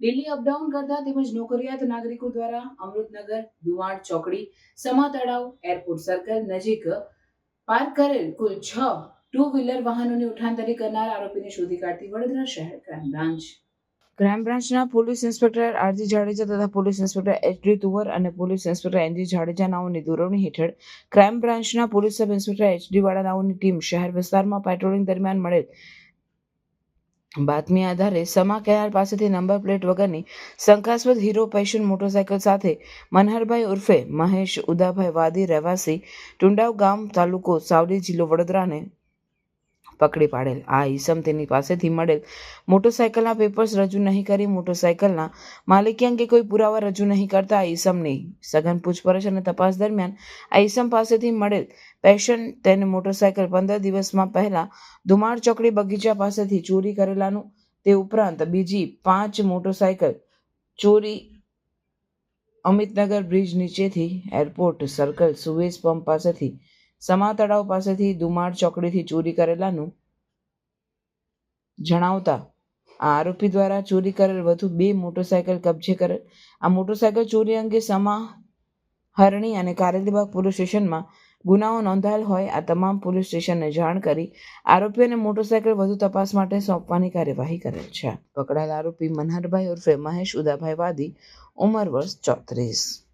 Delhi up down કરતા તેમજ નોકરિયાત નાગરિકો દ્વારા અમૃતનગર, દુવાડ ચોકડી, સમા તળાવ, એરપોર્ટ સર્કલ નજીક પાર્ક કરેલ કુલ 6 ટુ વ્હીલર વાહનોની ઉઠાંતરી કરનાર આરોપીને શોધી કાઢતી વડોદરા શહેર ક્રાઇમ બ્રાન્ચના પોલીસ ઇન્સ્પેક્ટર આરજી જાડેજા તથા પોલીસ ઇન્સ્પેક્ટર એચડી તુવર અને પોલીસ ઇન્સ્પેક્ટર એનજી જાડેજા નાઓની દોરવણી હેઠળ ક્રાઇમ બ્રાન્ચના પોલીસ સબ ઇન્સ્પેક્ટર એચડી વાળા નાઓની ટીમ શહેર વિસ્તારમાં પેટ્રોલિંગ દરમિયાન મળેલ બાતમી આધારે સમા કેનાલ પાસેથી નંબર પ્લેટ વગરની શંકાસ્પદ હીરો પેશન મોટરસાયકલ સાથે મનહરભાઈ ઉર્ફે મહેશ ઉદાભાઈ વાદી રહેવાસી ટુંડાવ ગામ તાલુકો સાવલી જિલ્લો વડોદરાને પકડી પાડેલ. આ ઈસમ તેની પાસેથી મળેલ મોટરસાયકલના પેપર્સ રજૂ નહીં કરી મોટરસાયકલના માલિકી અંગે કોઈ પુરાવા રજૂ નહીં કરતા આ ઈસમની સઘન પૂછપરછ અને તપાસ દરમિયાન આ ઈસમ પાસેથી મળેલ પેશન તેને મોટરસાયકલ 15 દિવસમાં પહેલા દુમાડ ચોકડી બગીચા પાસેથી ચોરી કરેલાનું, તે ઉપરાંત બીજી 5 મોટરસાયકલ ચોરી અમિતનગર બ્રિજ નીચેથી એરપોર્ટ સર્કલ સુએઝ પંપ પાસેથી સમા તળાવ પાસેથી દુમાડ ચોકડીથી ચોરી કરેલાનું જણાવતા આ આરોપી દ્વારા ચોરી કરેલ વધુ 2 મોટરસાયકલ કબજે કરેલ. આ મોટરસાયકલ ચોરી અંગે સમા, હરણી અને કારેલીબાગ પોલીસ સ્ટેશનમાં ગુનાઓ નોંધાયેલ હોય આ તમામ પોલીસ સ્ટેશનને જાણ કરી આરોપીઓને મોટરસાયકલ વધુ તપાસ માટે સોંપવાની કાર્યવાહી કરેલ છે. પકડાયેલ આરોપી મનહરભાઈ ઉર્ફે મહેશ ઉદાભાઈ વાદી, ઉંમર વર્ષ 34.